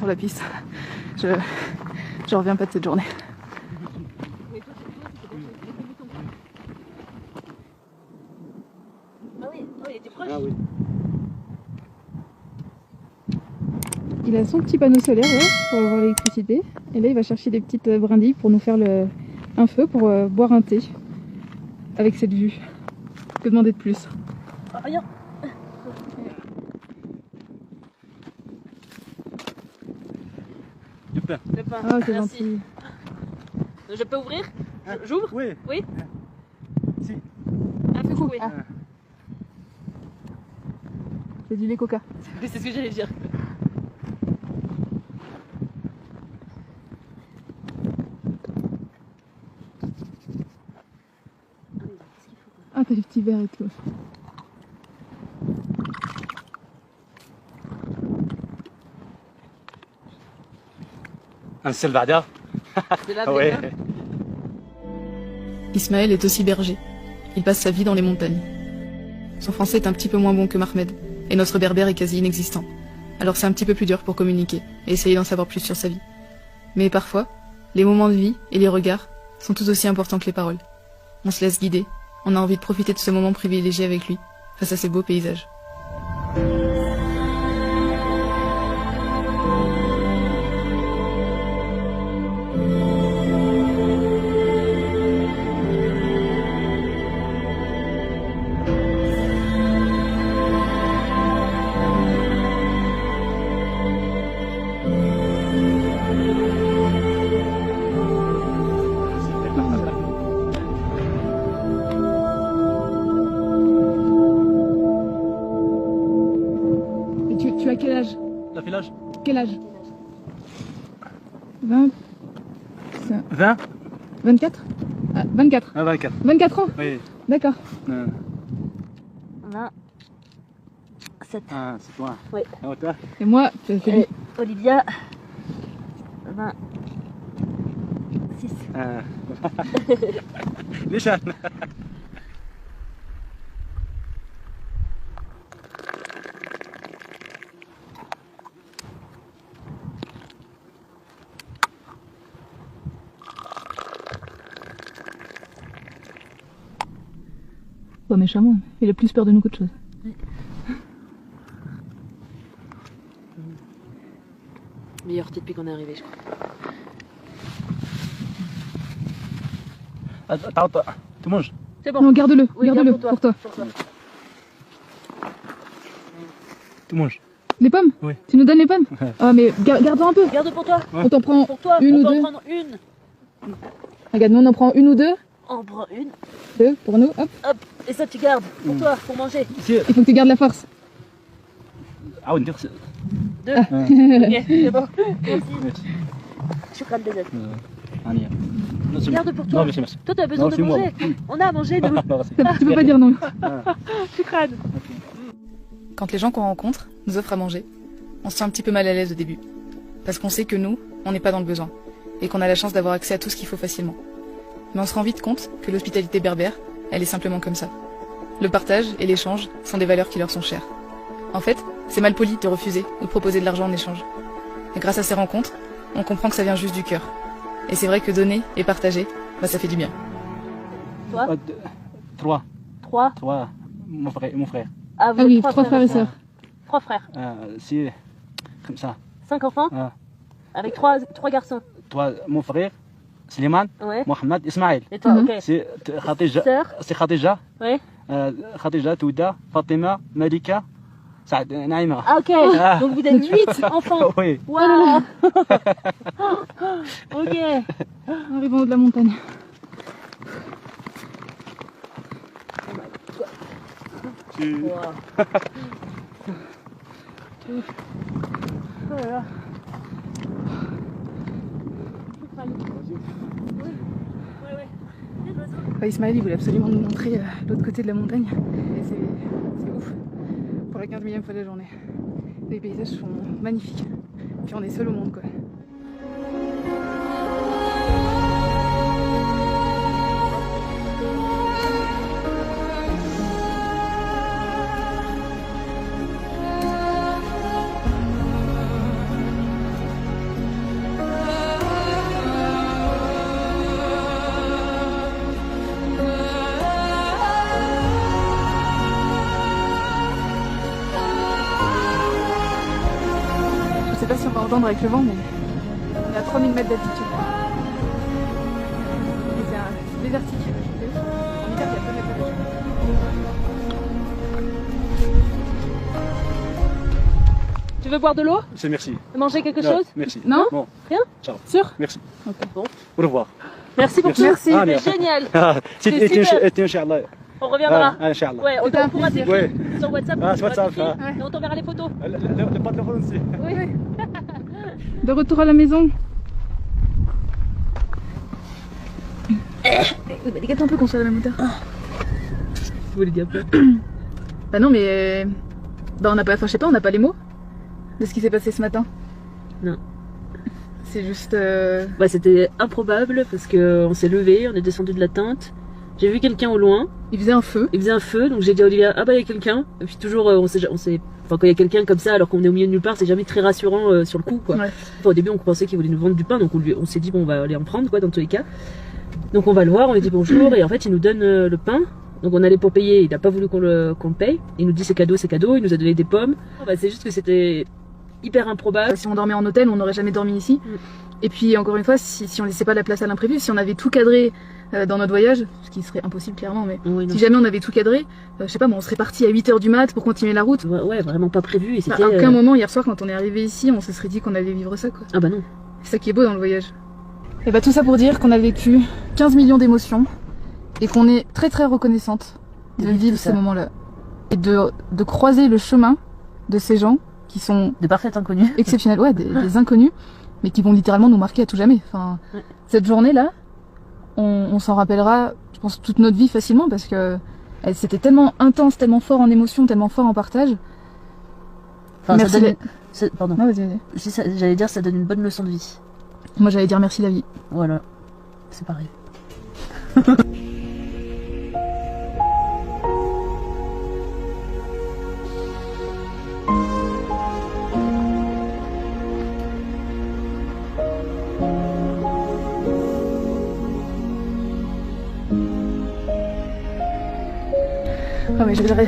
sur la piste. Je reviens pas de cette journée. Ah oui, il était proche. Ah oui. Il a son petit panneau solaire là, pour avoir l'électricité. Et là, il va chercher des petites brindilles pour nous faire un feu pour boire un thé. Avec cette vue. Que demander de plus? Ah, rien. Du pain. Le pain. Ah, c'est Merci. gentil. Je peux ouvrir? J'ouvre? Oui. Oui. Si. Un peu coué. Ah. C'est du lait coca. C'est ce que j'allais dire. Ah, t'as des petits verres et tout. Un seul بعدها. C'est là, Ah ouais. Ismaël est aussi berger. Il passe sa vie dans les montagnes. Son français est un petit peu moins bon que Mahmed, et notre berbère est quasi inexistant. Alors c'est un petit peu plus dur pour communiquer et essayer d'en savoir plus sur sa vie. Mais parfois, les moments de vie et les regards sont tout aussi importants que les paroles. On se laisse guider, on a envie de profiter de ce moment privilégié avec lui, face à ces beaux paysages. Et tu as quel âge? La village. Quel âge? 20... 20. 24? Ah, 24. Ah 24. 24 ans? Oui. D'accord. On a 7. Ah, c'est toi. Oui. Ah, toi. Et moi, c'est lui. Et Olivia, 26. Ah. ليش أنا؟ Pas méchamment, il a plus peur de nous qu'autre chose. Meilleur thé depuis qu'on est arrivé, je crois. Attends, tu manges. C'est bon. Non, garde-le, Oui, garde-le garde pour toi. Tu manges. Les pommes? Oui. Tu nous donnes les pommes? Ah mais garde-en un peu. Garde pour toi. On t'en prend Pour toi, une on ou peut deux. en prendre une. Regarde, nous on en prend une ou deux. On prend une. Deux pour nous, hop. Hop. Et ça, tu gardes pour toi, pour manger. Il faut que tu gardes la force. Ah, on dit que c'est. Deux. Ah. Ok, c'est bon. Merci. Shukran Bezat. Ania. Garde pour toi. Non, merci, merci. Toi, tu as besoin Non, de c'est moi. manger. On a à manger, nous. Non, merci. Tu peux pas dire non. Shukran. Quand les gens qu'on rencontre nous offrent à manger, on se sent un petit peu mal à l'aise au début. Parce qu'on sait que nous, on n'est pas dans le besoin. Et qu'on a la chance d'avoir accès à tout ce qu'il faut facilement. Mais on se rend vite compte que l'hospitalité berbère, elle est simplement comme ça. Le partage et l'échange sont des valeurs qui leur sont chères. En fait, c'est mal poli de refuser ou de proposer de l'argent en échange. Et grâce à ces rencontres, on comprend que ça vient juste du cœur. Et c'est vrai que donner et partager, bah ça fait du bien. Toi, Trois. 3. Mon frère. Ah, vous Ah êtes oui, 3 trois frères et sœurs. 3 frères. C'est comme ça. 5 enfants. Ah. Avec 3 garçons. Toi, mon frère, Slimane, Ouais. Mohamed, Ismaël. Et toi, Mhm. ok. C'est Khadija. Sœur. C'est Khadija. Ouais. Khadija, Touda, Fatima, Malika, Saad, Naïma. Ah, ok. Ah. Donc vous êtes 8 enfants. Oui. Waouh. Ok. Arrivons au haut de la montagne. Wow. Oh là là. Ismaël, il voulait absolument nous montrer l'autre côté de la montagne. Et c'est ouf. Pour la 15e fois de la journée. Les paysages sont magnifiques. Puis on est seul au monde, quoi. pas si on va entendre avec le vent, mais on est à 3000 mètres d'altitude. Et c'est désertique. En hiver, il y a peu de mètres d'altitude. Tu veux boire de l'eau? C'est merci. Manger quelque Non, chose? merci. Non? Bon, Rien? ciao. Sûr? Merci. Ok, bon. Au revoir. Merci pour Merci. tout. Merci. Ah, C'est génial. C'est super. Inch'Allah. On reviendra. Ah, Inch'Allah. Ouais, C'était un on pourra plaisir. t'écrire Ouais. sur WhatsApp. Ah, on sur pourra WhatsApp, t'écrire. ah. Et on t'enverra les photos. Le patron aussi. Oui, oui. De retour à la maison. Dégage un peu qu'on soit à la même hauteur. Vous voulez dire quoi? Bah non, mais bah on n'a pas, enfin je sais pas, on n'a pas les mots de ce qui s'est passé ce matin. Non. C'est juste. Bah, c'était improbable parce qu'on s'est levé, on est descendu de la tente. J'ai vu quelqu'un au loin, Il faisait un feu. il faisait un feu, donc j'ai dit à Olivia, ah bah il y a quelqu'un. Et puis toujours, enfin quand il y a quelqu'un comme ça alors qu'on est au milieu de nulle part, c'est jamais très rassurant sur le coup quoi. Ouais. Enfin, au début on pensait qu'il voulait nous vendre du pain, donc on s'est dit bon on va aller en prendre quoi dans tous les cas. Donc on va le voir, on lui dit bonjour et en fait il nous donne le pain. Donc on allait pour payer, il n'a pas voulu qu'on le paye. Il nous dit c'est cadeau, il nous a donné des pommes. Bah, c'est juste que c'était hyper improbable. Si on dormait en hôtel, on n'aurait jamais dormi ici. Et puis encore une fois, si on laissait pas la place à l'imprévu, si on avait tout cadré dans notre voyage, ce qui serait impossible clairement, mais Oui, non. si jamais on avait tout cadré, je sais pas, bon, on serait parti à 8h du mat pour continuer la route. Ouais, vraiment pas prévu. Et Enfin, c'était. à aucun moment hier soir quand on est arrivé ici, on se serait dit qu'on allait vivre ça quoi. Ah bah non. C'est ça qui est beau dans le voyage. Et bah tout ça pour dire qu'on a vécu 15 millions d'émotions et qu'on est très très reconnaissante de vivre vivre tout ces ça. moments-là. Et de croiser le chemin de ces gens qui sont De parfaits inconnus. exceptionnels, ouais, des inconnus, mais qui vont littéralement nous marquer à tout jamais. Enfin, Ouais. cette journée-là, on s'en rappellera, je pense, toute notre vie facilement parce que c'était tellement intense, tellement fort en émotion, tellement fort en partage. Enfin, Merci ça donne. la- Pardon. Non, vas-y, vas-y. J'allais dire, ça donne une bonne leçon de vie. Moi j'allais dire merci la vie. Voilà. C'est pareil. Ah mais j'avais